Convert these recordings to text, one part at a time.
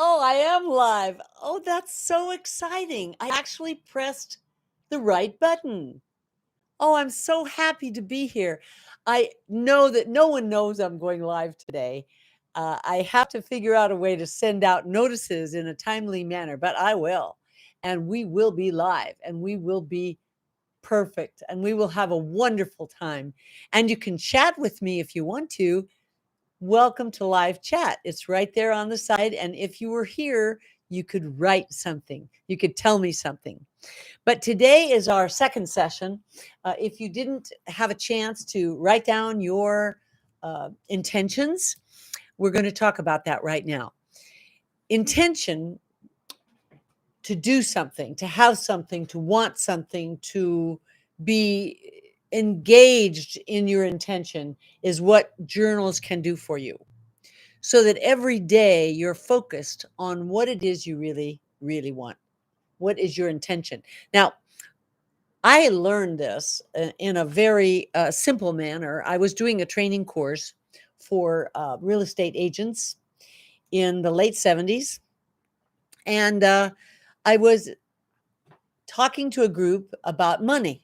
Oh, I am live. Oh, that's so exciting. I actually pressed the right button. Oh, I'm so happy to be here. I know that no one knows I'm going live today. I have to figure out a way to send out notices in a timely manner, but I will. And we will be live and we will be perfect and we will have a wonderful time. And you can chat with me if you want to. Welcome to live chat. It's right there on the side. And if you were here, you could write something, you could tell me something. But today is our second session. If you didn't have a chance to write down your intentions, we're going to talk about that right now. Intention to do something, to have something, to want something, to be engaged in your intention is what journals can do for you. So that every day you're focused on what it is you really, really want. What is your intention? Now, I learned this in a very simple manner. I was doing a training course for real estate agents in the late 70s. And I was talking to a group about money.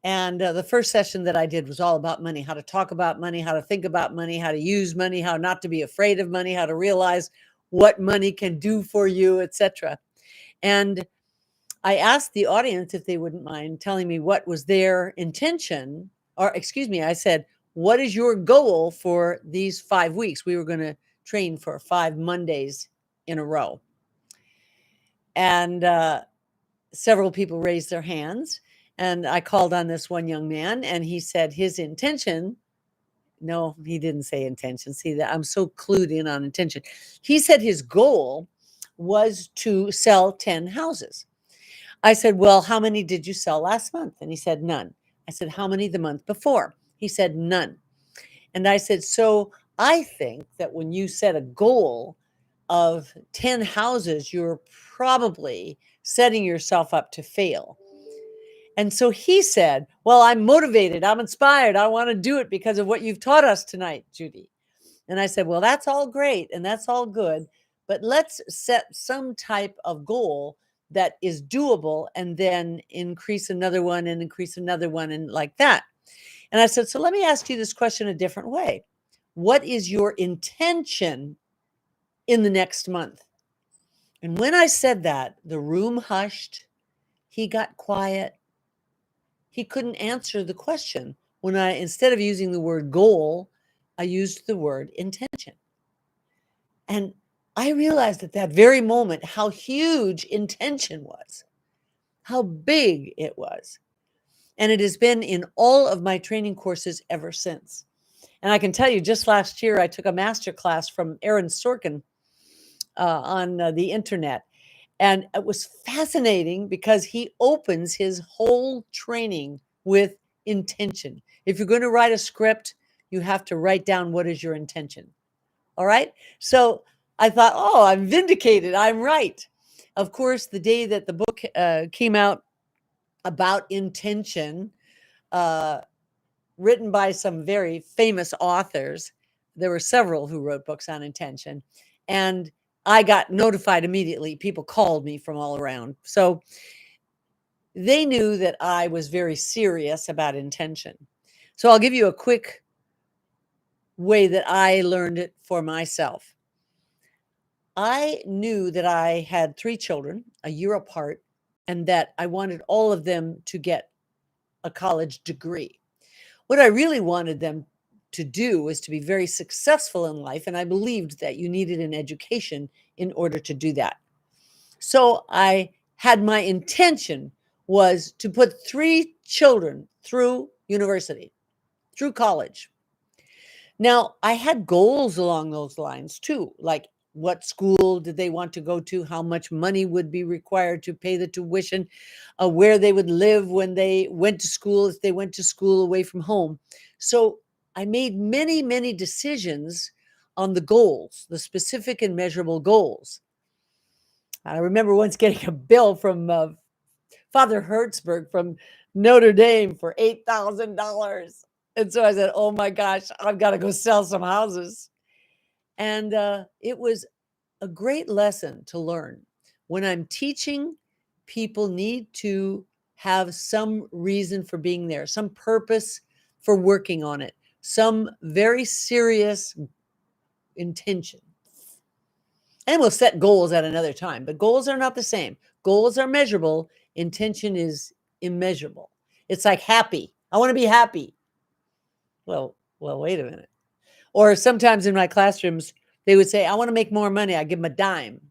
And the first session that I did was all about money, how to talk about money, how to think about money, how to use money, how not to be afraid of money, how to realize what money can do for you, etc. And I asked the audience if they wouldn't mind telling me what was their intention, or excuse me, I said, what is your goal for these 5 weeks? We were going to train for 5 Mondays in a row. And several people raised their hands. And I called on this one young man, and he said his intention. No, he didn't say intention. See, that I'm so clued in on intention. He said his goal was to sell 10 houses. I said, well, how many did you sell last month? And he said, none. I said, how many the month before? He said, none. And I said, so I think that when you set a goal of 10 houses, you're probably setting yourself up to fail. And so he said, well, I'm motivated. I'm inspired. I want to do it because of what you've taught us tonight, Judy. And I said, well, that's all great and that's all good, but let's set some type of goal that is doable and then increase another one and increase another one and like that. And I said, so let me ask you this question a different way. What is your intention in the next month? And when I said that, the room hushed. He got quiet. He couldn't answer the question. When I, instead of using the word goal, I used the word intention. And I realized at that very moment how huge intention was, how big it was. And it has been in all of my training courses ever since. And I can tell you, just last year, I took a master class from Aaron Sorkin on the internet. And it was fascinating because he opens his whole training with intention. If you're going to write a script, you have to write down what is your intention. All right. So I thought, oh, I'm vindicated. I'm right. Of course, the day that the book came out about intention, written by some very famous authors, there were several who wrote books on intention. And I got notified immediately. People called me from all around. So they knew that I was very serious about intention. So I'll give you a quick way that I learned it for myself. I knew that I had 3 children, a year apart, and that I wanted all of them to get a college degree. What I really wanted them to do was to be very successful in life, and I believed that you needed an education in order to do that. So I had my intention was to put 3 children through university, through college. Now, I had goals along those lines too, like what school did they want to go to, how much money would be required to pay the tuition, where they would live when they went to school, if they went to school away from home. So I made many, many decisions on the goals, the specific and measurable goals. I remember once getting a bill from Father Hertzberg from Notre Dame for $8,000. And so I said, oh my gosh, I've got to go sell some houses. And it was a great lesson to learn. When I'm teaching, people need to have some reason for being there, some purpose for working on it, some very serious intention. And we'll set goals at another time, but goals are not the same. Goals are measurable, intention is immeasurable. It's like happy. I want to be happy. Well, wait a minute. Or sometimes in my classrooms, they would say, I want to make more money. I give them a dime.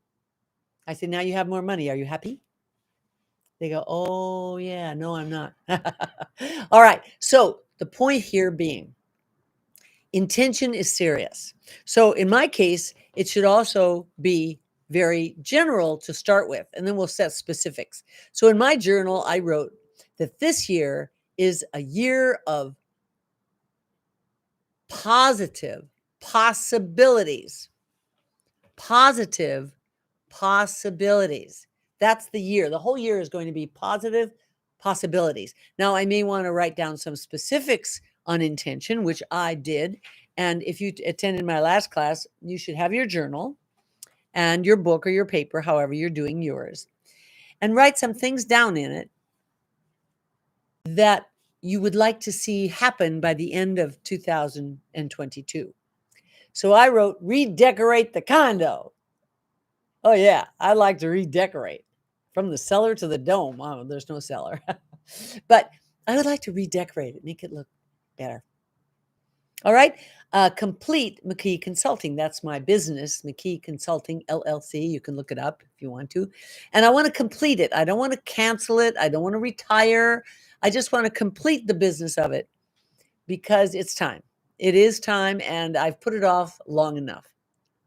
I say, now you have more money. Are you happy? They go, oh, yeah, no, I'm not. All right. So the point here being, intention is serious. So in my case, it should also be very general to start with, and then we'll set specifics. So in my journal, I wrote that this year is a year of positive possibilities. Positive possibilities. That's the year. The whole year is going to be positive possibilities. Now, I may want to write down some specifics on intention, which I did. And if you attended my last class, you should have your journal and your book or your paper, however you're doing yours, and write some things down in it that you would like to see happen by the end of 2022. So I wrote, redecorate the condo. Oh, yeah, I like to redecorate from the cellar to the dome. Oh, there's no cellar. But I would like to redecorate it, make it look better. All right. Complete McKee Consulting. That's my business, McKee Consulting LLC. You can look it up if you want to. And I want to complete it. I don't want to cancel it. I don't want to retire. I just want to complete the business of it because it's time. It is time, and I've put it off long enough.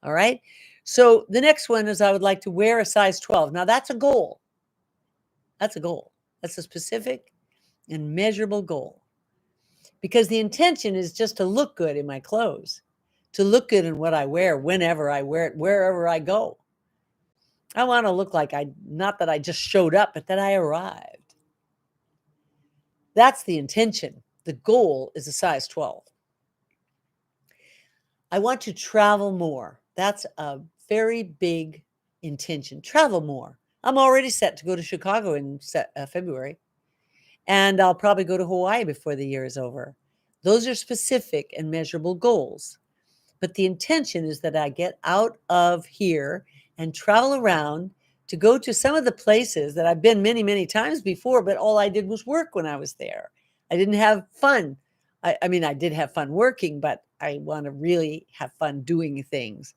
All right. So the next one is I would like to wear a size 12. Now that's a goal. That's a goal. That's a specific and measurable goal. Because the intention is just to look good in my clothes, to look good in what I wear, whenever I wear it, wherever I go. I want to look like not that I just showed up, but that I arrived. That's the intention. The goal is a size 12. I want to travel more. That's a very big intention. Travel more. I'm already set to go to Chicago in February, and I'll probably go to Hawaii before the year is over. Those are specific and measurable goals. But the intention is that I get out of here and travel around to go to some of the places that I've been many, many times before, but all I did was work when I was there. I didn't have fun. I mean, I did have fun working, but I want to really have fun doing things.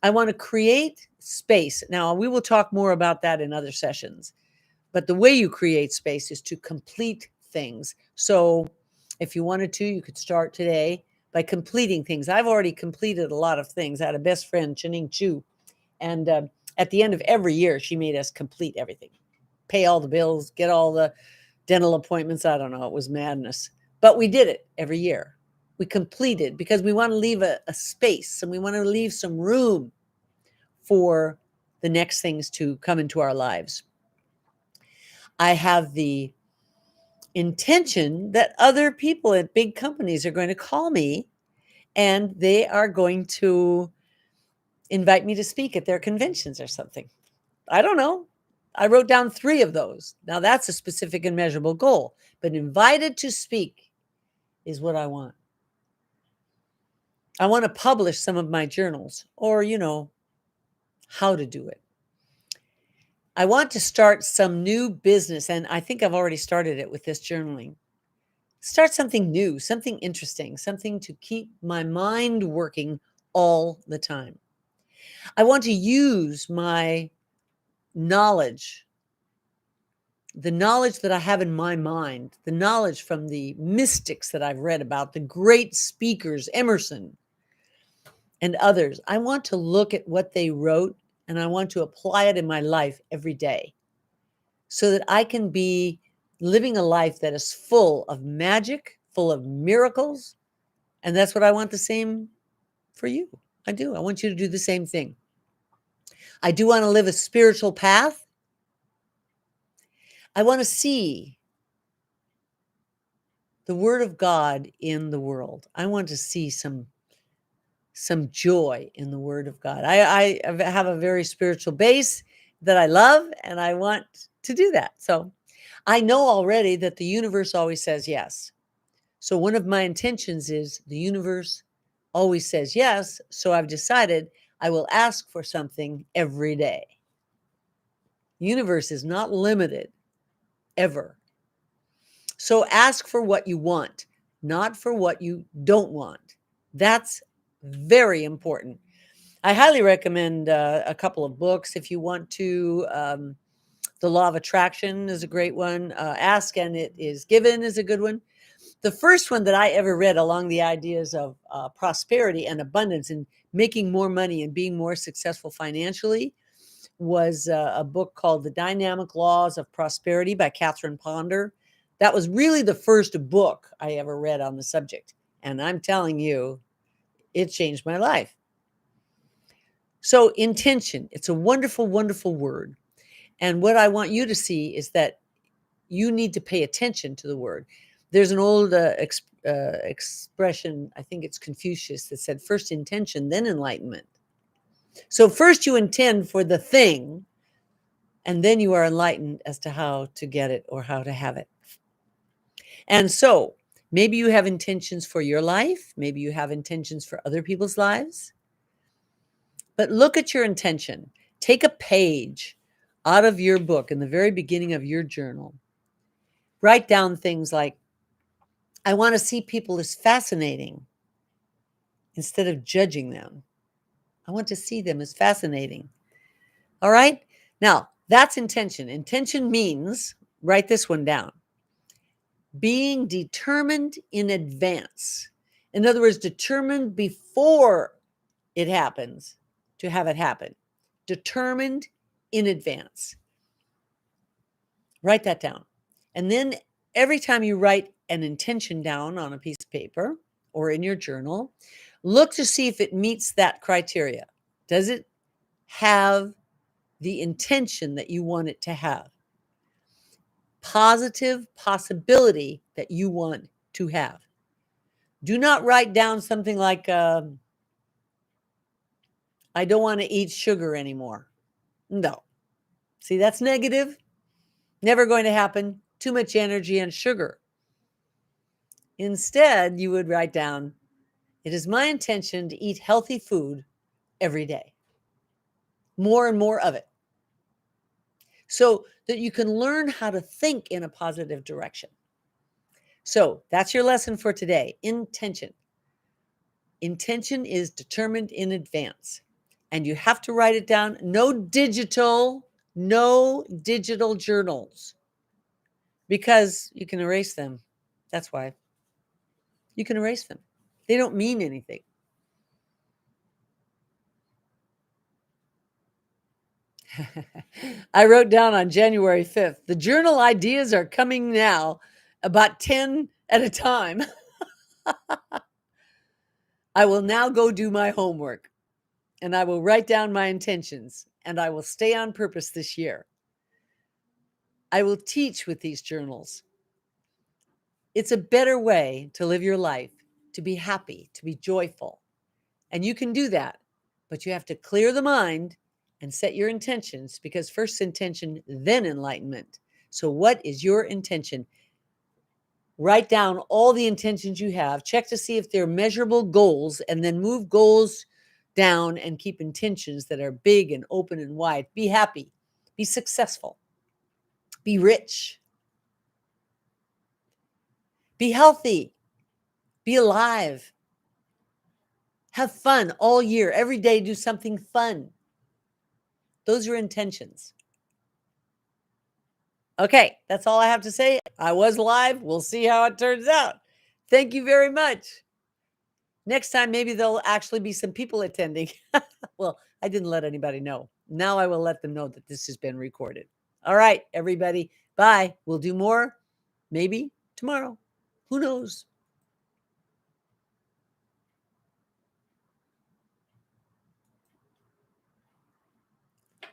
I want to create space. Now, we will talk more about that in other sessions, but the way you create space is to complete things. So if you wanted to, you could start today by completing things. I've already completed a lot of things. I had a best friend, Chaning Chu, and at the end of every year, she made us complete everything, pay all the bills, get all the dental appointments. I don't know. It was madness. But we did it every year. We completed because we want to leave a space and we want to leave some room for the next things to come into our lives. I have the intention that other people at big companies are going to call me and they are going to invite me to speak at their conventions or something. I don't know. I wrote down 3 of those. Now that's a specific and measurable goal, but invited to speak is what I want. I want to publish some of my journals or, how to do it. I want to start some new business, and I think I've already started it with this journaling. Start something new, something interesting, something to keep my mind working all the time. I want to use my knowledge, the knowledge that I have in my mind, the knowledge from the mystics that I've read about, the great speakers, Emerson and others. I want to look at what they wrote and I want to apply it in my life every day so that I can be living a life that is full of magic, full of miracles. And that's what I want the same for you. I do. I want you to do the same thing. I do want to live a spiritual path. I want to see the word of God in the world. I want to see some some joy in the Word of God. I have a very spiritual base that I love, and I want to do that. So I know already that the universe always says yes. So one of my intentions is the universe always says yes. So I've decided I will ask for something every day. The universe is not limited ever. So ask for what you want, not for what you don't want. That's very important. I highly recommend a couple of books if you want to. The Law of Attraction is a great one. Ask and It Is Given is a good one. The first one that I ever read along the ideas of prosperity and abundance and making more money and being more successful financially was a book called The Dynamic Laws of Prosperity by Catherine Ponder. That was really the first book I ever read on the subject. And I'm telling you, it changed my life. So, intention, it's a wonderful, wonderful word. And what I want you to see is that you need to pay attention to the word. There's an old expression, I think it's Confucius, that said, first intention, then enlightenment. So, first you intend for the thing, and then you are enlightened as to how to get it or how to have it. And so, maybe you have intentions for your life, maybe you have intentions for other people's lives. But look at your intention. Take a page out of your book in the very beginning of your journal. Write down things like, I want to see people as fascinating instead of judging them. I want to see them as fascinating. All right? Now, that's intention. Intention means, write this one down, being determined in advance. In other words, determined before it happens to have it happen. Determined in advance. Write that down. And then every time you write an intention down on a piece of paper or in your journal, look to see if it meets that criteria. Does it have the intention that you want it to have? Positive possibility that you want to have. Do not write down something like, I don't want to eat sugar anymore. No. See, that's negative. Never going to happen. Too much energy and sugar. Instead, you would write down, it is my intention to eat healthy food every day. More and more of it. So that you can learn how to think in a positive direction. So that's your lesson for today. Intention. Intention is determined in advance. And you have to write it down. No digital journals. Because you can erase them. That's why. You can erase them. They don't mean anything. I wrote down on January 5th, the journal ideas are coming now, about 10 at a time. I will now go do my homework and I will write down my intentions and I will stay on purpose this year. I will teach with these journals. It's a better way to live your life, to be happy, to be joyful. And you can do that, but you have to clear the mind and set your intentions, because first intention, then enlightenment. So what is your intention? Write down all the intentions you have, check to see if they're measurable goals, and then move goals down and keep intentions that are big and open and wide. Be happy, be successful, be rich, be healthy, be alive, have fun all year. Every day, do something fun. Those are intentions. Okay, that's all I have to say. I was live. We'll see how it turns out. Thank you very much. Next time, maybe there'll actually be some people attending. Well, I didn't let anybody know. Now I will let them know that this has been recorded. All right, everybody. Bye. We'll do more maybe tomorrow. Who knows?